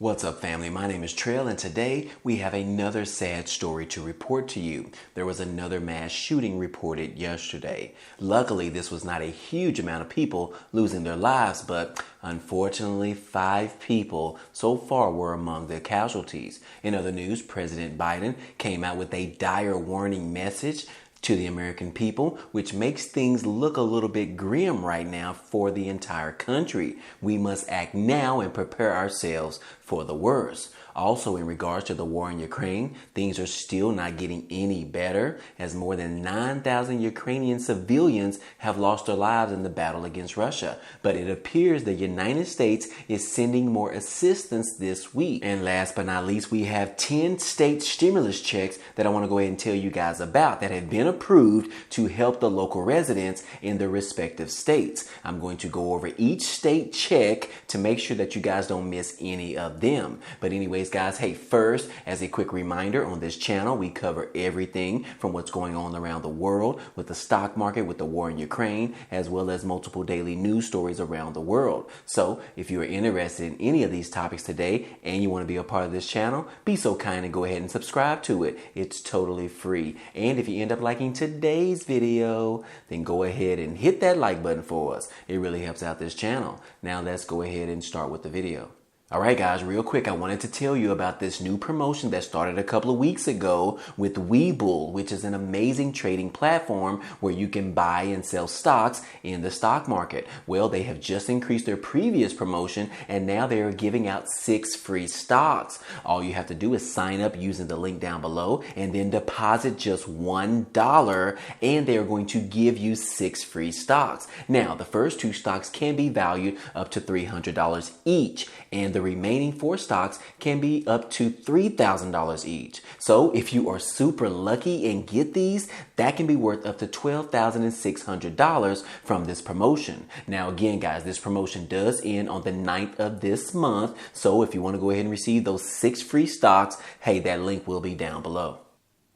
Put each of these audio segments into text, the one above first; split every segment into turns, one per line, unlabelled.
What's up, family? My name is Trail, and today we have another sad story to report to you. There was another mass shooting reported yesterday. Luckily, this was not a huge amount of people losing their lives, but unfortunately, 5 people so far were among the casualties. In other news, President Biden came out with a dire warning message to the American people, which makes things look a little bit grim right now for the entire country. We must act now and prepare ourselves for the worst. Also, in regards to the war in Ukraine, things are still not getting any better, as more than 9,000 Ukrainian civilians have lost their lives in the battle against Russia. But it appears the United States is sending more assistance this week. And last but not least, we have 10 state stimulus checks that I want to go ahead and tell you guys about that have been approved to help the local residents in their respective states. I'm going to go over each state check to make sure that you guys don't miss any of them. But anyways, guys, hey, first, as a quick reminder, on this channel, we cover everything from what's going on around the world with the stock market, with the war in Ukraine, as well as multiple daily news stories around the world. So if you are interested in any of these topics today and you want to be a part of this channel, be so kind and go ahead and subscribe to it. It's totally free. And if you end up liking today's video, then go ahead and hit that like button for us. It really helps out this channel. Now let's go ahead and start with the video. Alright guys, real quick, I wanted to tell you about this new promotion that started a couple of weeks ago with Webull, which is an amazing trading platform where you can buy and sell stocks in the stock market. Well, they have just increased their previous promotion and now they are giving out 6 free stocks. All you have to do is sign up using the link down below and then deposit just $1 and they are going to give you 6 free stocks. Now, the first 2 stocks can be valued up to $300 each, and the remaining 4 stocks can be up to $3,000 each. So if you are super lucky and get these, that can be worth up to $12,600 from this promotion. Now again, guys, this promotion does end on the 9th of this month. So if you want to go ahead and receive those 6 free stocks, hey, that link will be down below.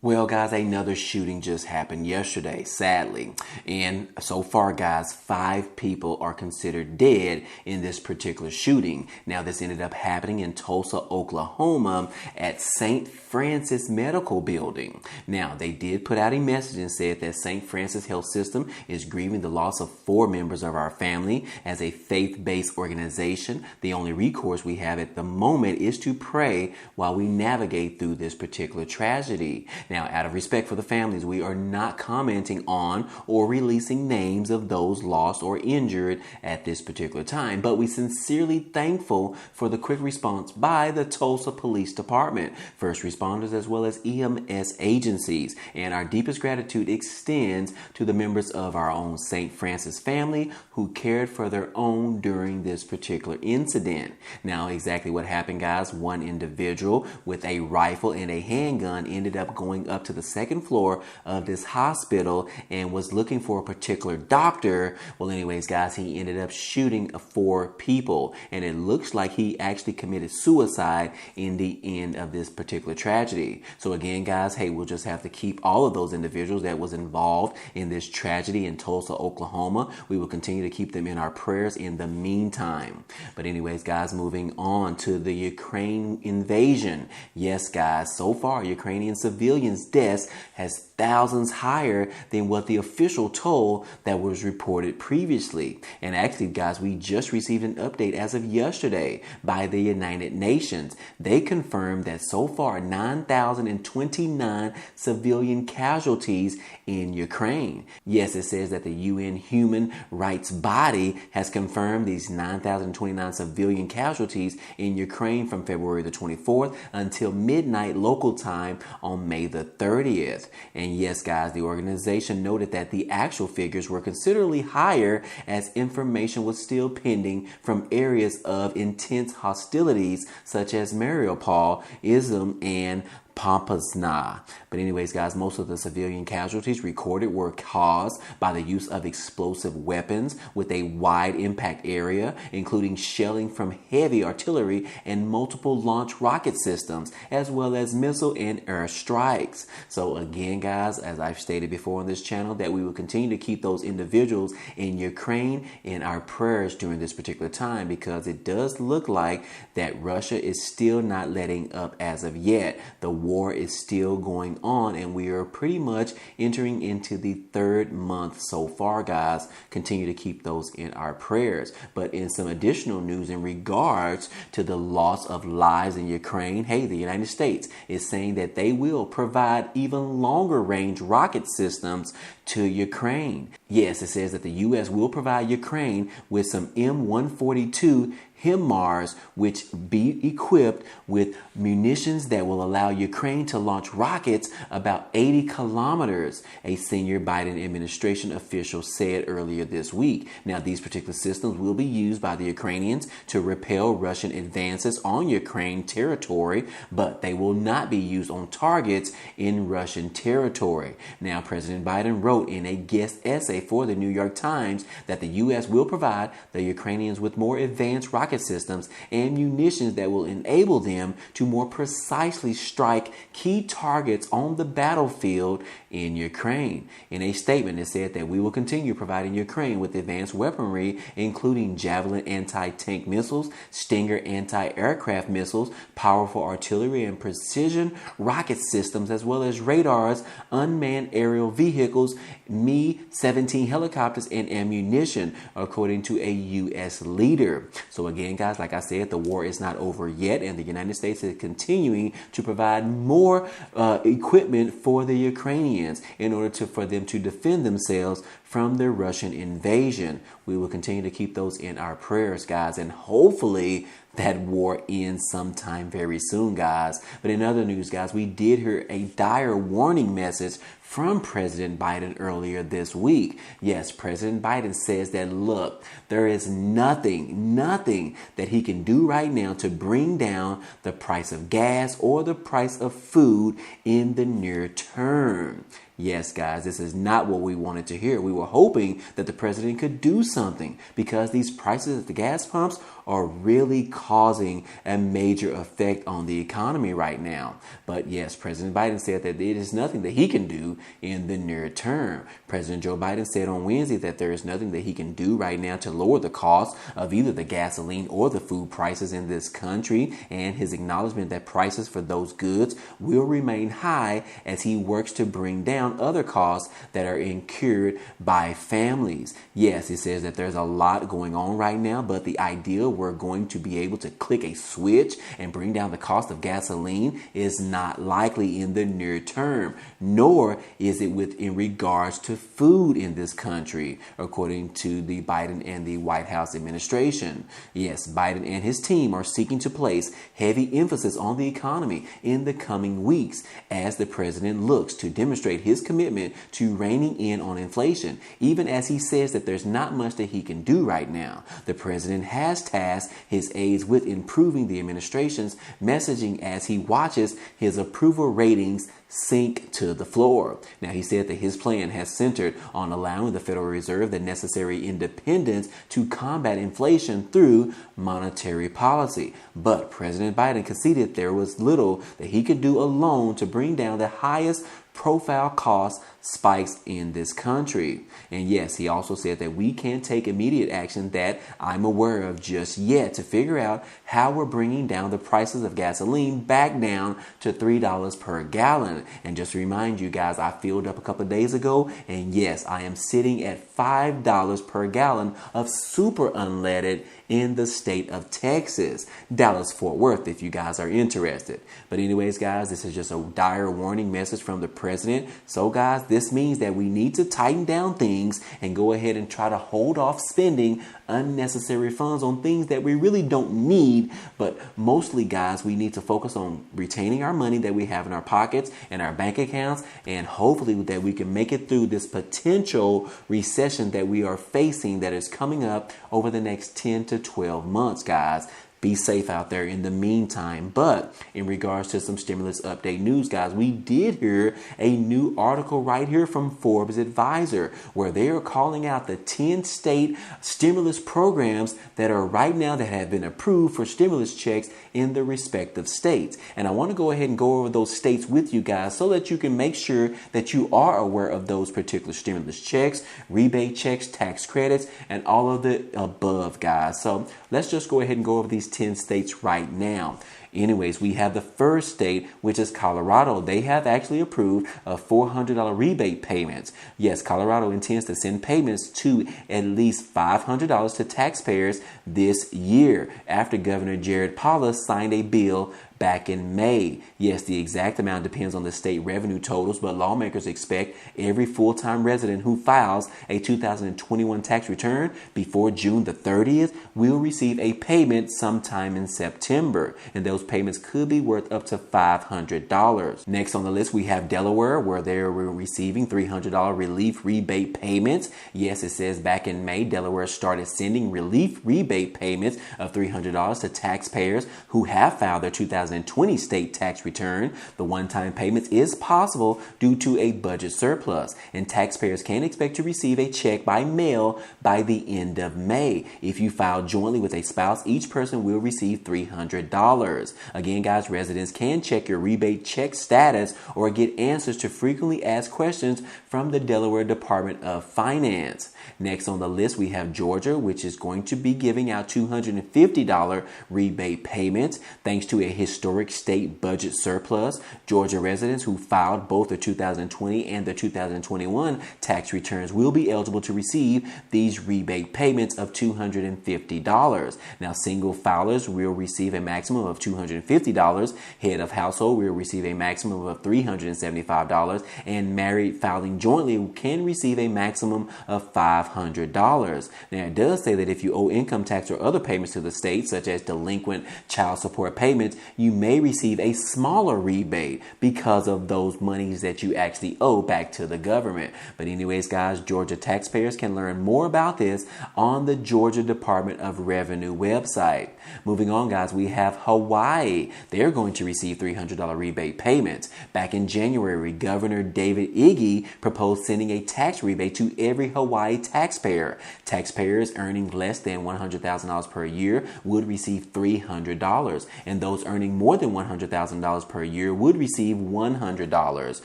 Well, guys, another shooting just happened yesterday, sadly. And so far, guys, 5 people are considered dead in this particular shooting. Now, this ended up happening in Tulsa, Oklahoma at St. Francis Medical Building. Now, they did put out a message and said that St. Francis Health System is grieving the loss of 4 members of our family. As a faith-based organization, the only recourse we have at the moment is to pray while we navigate through this particular tragedy. Now, out of respect for the families, we are not commenting on or releasing names of those lost or injured at this particular time, but we sincerely thankful for the quick response by the Tulsa Police Department, first responders, as well as EMS agencies. And our deepest gratitude extends to the members of our own St. Francis family who cared for their own during this particular incident. Now, exactly what happened, guys, one individual with a rifle and a handgun ended up going up to the 2nd floor of this hospital and was looking for a particular doctor. Well, anyways, guys, he ended up shooting 4 people, and it looks like he actually committed suicide in the end of this particular tragedy. So again, guys, hey, we'll just have to keep all of those individuals that was involved in this tragedy in Tulsa, Oklahoma. We will continue to keep them in our prayers in the meantime. But anyways, guys, moving on to the Ukraine invasion. Yes, guys, so far Ukrainian civilians' deaths has thousands higher than what the official toll that was reported previously. And actually, guys, we just received an update as of yesterday by the United Nations. They confirmed that so far 9,029 civilian casualties in Ukraine. Yes, it says that the UN human rights body has confirmed these 9,029 civilian casualties in Ukraine from February the 24th until midnight local time on May the 30th. And yes, guys, the organization noted that the actual figures were considerably higher as information was still pending from areas of intense hostilities such as Mariupol, Izum, and Pompasna. But anyways, guys, most of the civilian casualties recorded were caused by the use of explosive weapons with a wide impact area, including shelling from heavy artillery and multiple launch rocket systems, as well as missile and air strikes. So again, guys, as I've stated before on this channel, that we will continue to keep those individuals in Ukraine in our prayers during this particular time, because it does look like that Russia is still not letting up as of yet. The war is still going on, and we are pretty much entering into the third month so far, guys. Continue to keep those in our prayers. But in some additional news in regards to the loss of lives in Ukraine, hey, the United States is saying that they will provide even longer range rocket systems to Ukraine. Yes, it says that the U.S. will provide Ukraine with some M142 HIMARS, which be equipped with munitions that will allow Ukraine to launch rockets about 80 kilometers, a senior Biden administration official said earlier this week. Now, these particular systems will be used by the Ukrainians to repel Russian advances on Ukraine territory, but they will not be used on targets in Russian territory. Now, President Biden wrote in a guest essay for the New York Times that the U.S. will provide the Ukrainians with more advanced rocket systems and munitions that will enable them to more precisely strike key targets on the battlefield in Ukraine. In a statement, it said that we will continue providing Ukraine with advanced weaponry, including Javelin anti-tank missiles, Stinger anti-aircraft missiles, powerful artillery and precision rocket systems, as well as radars, unmanned aerial vehicles, Mi-17 helicopters, and ammunition, according to a U.S. leader. So again, guys, like I said, the war is not over yet, and the United States is continuing to provide more equipment for the Ukrainians in order for them to defend themselves from the Russian invasion. We will continue to keep those in our prayers, guys, and hopefully that war ends sometime very soon, guys. But in other news, guys, we did hear a dire warning message from President Biden earlier this week. Yes, President Biden says that, look, there is nothing that he can do right now to bring down the price of gas or the price of food in the near term. Yes, guys, this is not what we wanted to hear. We were hoping that the president could do something, because these prices at the gas pumps are really causing a major effect on the economy right now. But yes, President Biden said that it is nothing that he can do in the near term. President Joe Biden said on Wednesday that there is nothing that he can do right now to lower the cost of either the gasoline or the food prices in this country, and his acknowledgement that prices for those goods will remain high as he works to bring down other costs that are incurred by families. Yes, he says that there's a lot going on right now, but the idea we're going to be able to click a switch and bring down the cost of gasoline is not likely in the near term, nor is it in regards to food in this country, according to the Biden and the White House administration. Yes, Biden and his team are seeking to place heavy emphasis on the economy in the coming weeks as the president looks to demonstrate his commitment to reining in on inflation, even as he says that there's not much that he can do right now. The president has tasked his aides with improving the administration's messaging as he watches his approval ratings sink to the floor. Now, he said that his plan has centered on allowing the Federal Reserve the necessary independence to combat inflation through monetary policy. But President Biden conceded there was little that he could do alone to bring down the highest profile cost spikes in this country. And yes, he also said that we can't take immediate action that I'm aware of just yet to figure out how we're bringing down the prices of gasoline back down to $3 per gallon. And just to remind you guys, I filled up a couple of days ago, and yes, I am sitting at $5 per gallon of super unleaded in the state of Texas, Dallas-Fort Worth, if you guys are interested. But anyways, guys, this is just a dire warning message from the president. So guys, this means that we need to tighten down things and go ahead and try to hold off spending unnecessary funds on things that we really don't need. But mostly, guys, we need to focus on retaining our money that we have in our pockets and our bank accounts, and hopefully that we can make it through this potential recession that we are facing that is coming up over the next 10 to 12 months, guys. Be safe out there in the meantime. But in regards to some stimulus update news, guys, we did hear a new article right here from Forbes Advisor where they are calling out the 10 state stimulus programs that are right now that have been approved for stimulus checks in the respective states. And I want to go ahead and go over those states with you guys so that you can make sure that you are aware of those particular stimulus checks, rebate checks, tax credits, and all of the above, guys. So let's just go ahead and go over these 10 states right now. Anyways, we have the first state, which is Colorado. They have actually approved a $400 rebate payments. Yes, Colorado intends to send payments to at least $500 to taxpayers this year after Governor Jared Polis signed a bill back in May. Yes, the exact amount depends on the state revenue totals, but lawmakers expect every full-time resident who files a 2021 tax return before June the 30th will receive a payment sometime in September, and those payments could be worth up to $500. Next on the list, we have Delaware, where they're receiving $300 relief rebate payments. Yes, it says back in May, Delaware started sending relief rebate payments of $300 to taxpayers who have filed their 2020 state tax return. The one-time payments is possible due to a budget surplus, and taxpayers can expect to receive a check by mail by the end of May. If you file jointly with a spouse, each person will receive $300. Again, guys, residents can check your rebate check status or get answers to frequently asked questions from the Delaware Department of Finance. Next on the list, we have Georgia, which is going to be giving out $250 rebate payments thanks to a historic state budget surplus. Georgia residents who filed both the 2020 and the 2021 tax returns will be eligible to receive these rebate payments of $250. Now, single filers will receive a maximum of $250. Head of household will receive a maximum of $375, and married filing jointly can receive a maximum of $500. Now, it does say that if you owe income tax or other payments to the state, such as delinquent child support payments, you may receive a smaller rebate because of those monies that you actually owe back to the government. But anyways, guys, Georgia taxpayers can learn more about this on the Georgia Department of Revenue website. Moving on, guys, we have Hawaii. They're going to receive $300 rebate payments. Back in January, Governor David Ige proposed sending a tax rebate to every Hawaii taxpayer. Taxpayers earning less than $100,000 per year would receive $300, and those earning more than $100,000 per year would receive $100.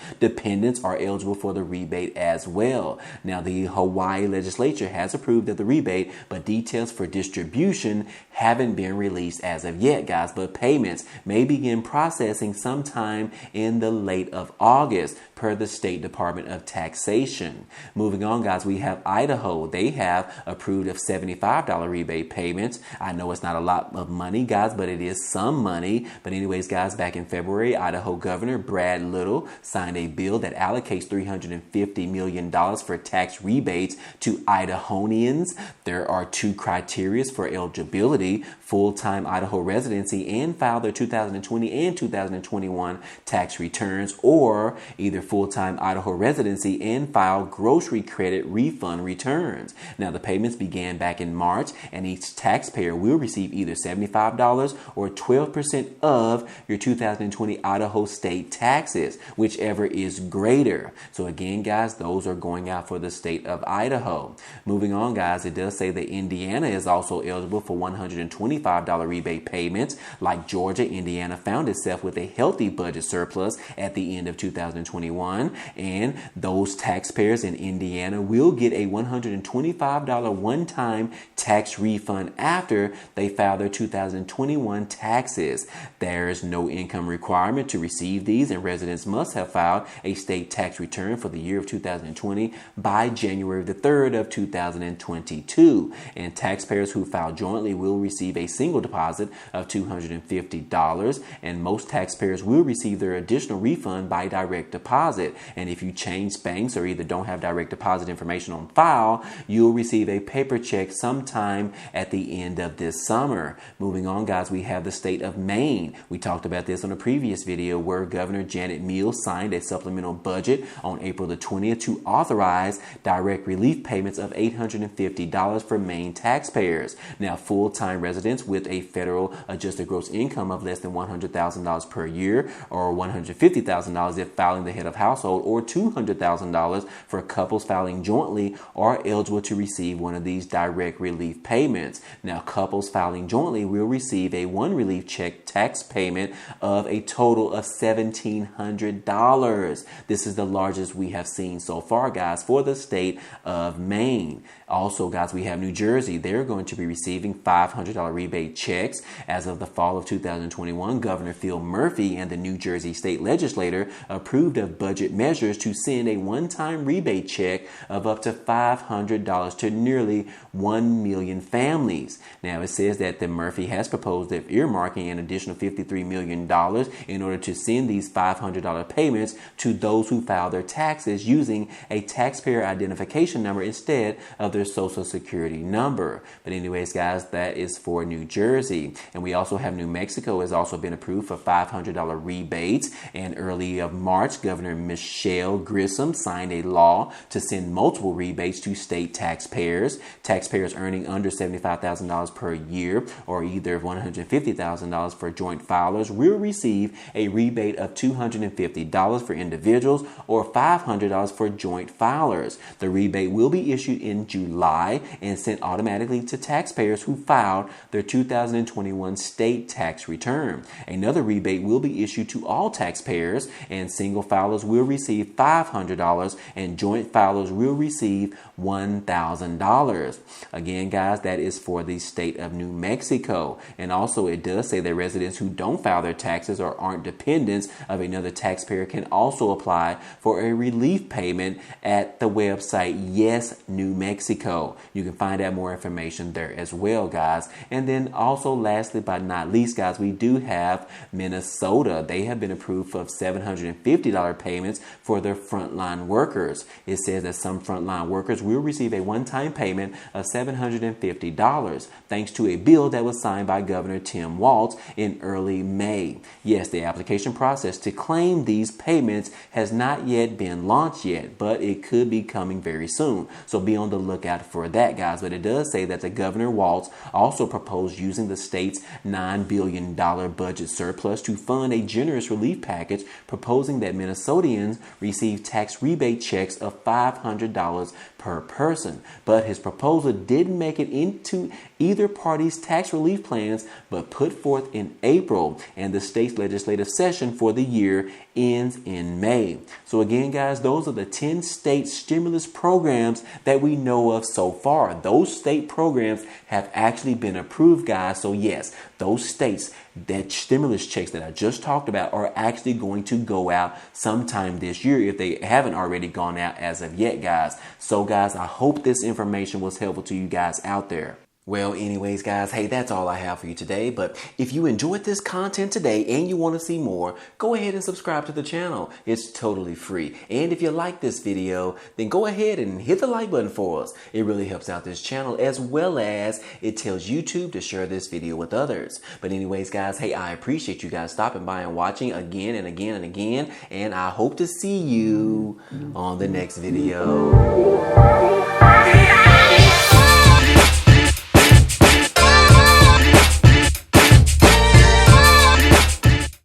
Dependents are eligible for the rebate as well. Now, the Hawaii legislature has approved of the rebate, but details for distribution haven't been released as of yet, guys, but payments may begin processing sometime in the late of August per the State Department of Taxation. Moving on, guys, we have Idaho. They have approved of $75 rebate payments. I know it's not a lot of money, guys, but it is some money. But anyways, guys, back in February, Idaho Governor Brad Little signed a bill that allocates $350 million for tax rebates to Idahoans. There are two criteria for eligibility: full-time Idaho residency and file their 2020 and 2021 tax returns, or either full-time Idaho residency and file grocery credit refund returns. Now, the payments began back in March, and each taxpayer will receive either $75 or 12% of your 2020 Idaho state taxes, whichever is greater. So again, guys, those are going out for the state of Idaho. Moving on, guys, it does say that Indiana is also eligible for $125 rebate payments. Like Georgia, Indiana found itself with a healthy budget surplus at the end of 2021, and those taxpayers in Indiana will get a $125 one-time tax refund after they file their 2021 taxes. There is no income requirement to receive these, and residents must have filed a state tax return for the year of 2020 by January the 3rd of 2022. And taxpayers who file jointly will receive a single deposit of $250, and most taxpayers will receive their additional refund by direct deposit. And if you change banks or either don't have direct deposit information on file, you'll receive a paper check sometime at the end of this summer. Moving on, guys, we have the state of Maine. Maine. We talked about this on a previous video where Governor Janet Mills signed a supplemental budget on April the 20th to authorize direct relief payments of $850 for Maine taxpayers. Now, full-time residents with a federal adjusted gross income of less than $100,000 per year, or $150,000 if filing the head of household, or $200,000 for couples filing jointly, are eligible to receive one of these direct relief payments. Now, couples filing jointly will receive a one relief check tax payment of a total of $1,700. This is the largest we have seen so far, guys, for the state of Maine. Also, guys, we have New Jersey. They're going to be receiving $500 rebate checks. As of the fall of 2021, Governor Phil Murphy and the New Jersey state legislature approved of budget measures to send a one-time rebate check of up to $500 to nearly 1 million families. Now, it says that the Murphy has proposed of earmarking an additional $53 million in order to send these $500 payments to those who file their taxes using a taxpayer identification number instead of their social security number. But anyways, guys, that is for New Jersey. And we also have New Mexico has also been approved for $500 rebates. And early of March, Governor Michelle Grissom signed a law to send multiple rebates to state taxpayers. Taxpayers earning under $75,000 per year, or either $150,000 for joint filers, will receive a rebate of $250 for individuals or $500 for joint filers. The rebate will be issued in July and sent automatically to taxpayers who filed their 2021 state tax return. Another rebate will be issued to all taxpayers, and single filers will receive $500 and joint filers will receive $1,000. Again, guys, that is for the state of New Mexico. And also, it does say that residents who don't file their taxes or aren't dependents of another taxpayer can also apply for a relief payment at the website Yes New Mexico. You can find out more information there as well, guys. And then also, lastly but not least, guys, we do have Minnesota. They have been approved for $750 payments for their frontline workers. It says that some frontline workers will receive a one-time payment of $750 thanks to a bill that was signed by Governor Tim Walz in early May. Yes, the application process to claim these payments has not yet been launched yet, but it could be coming very soon. So be on the lookout for that, guys. But it does say that the Governor Walz also proposed using the state's $9 billion budget surplus to fund a generous relief package, proposing that Minnesotans receive tax rebate checks of $500 per person. But his proposal didn't make it into either party's tax relief plans, but put forth in April, and the state's legislative session for the year ends in May. So again, guys, those are the 10 state stimulus programs that we know of so far. Those state programs have actually been approved, guys. So yes, those states, that stimulus checks that I just talked about are actually going to go out sometime this year if they haven't already gone out as of yet, guys. So guys, I hope this information was helpful to you guys out there. Well, anyways, guys, hey, that's all I have for you today. But if you enjoyed this content today and you want to see more, go ahead and subscribe to the channel. It's totally free. And if you like this video, then go ahead and hit the like button for us. It really helps out this channel, as well as it tells YouTube to share this video with others. But anyways, guys, hey, I appreciate you guys stopping by and watching again and again and again. And I hope to see you on the next video.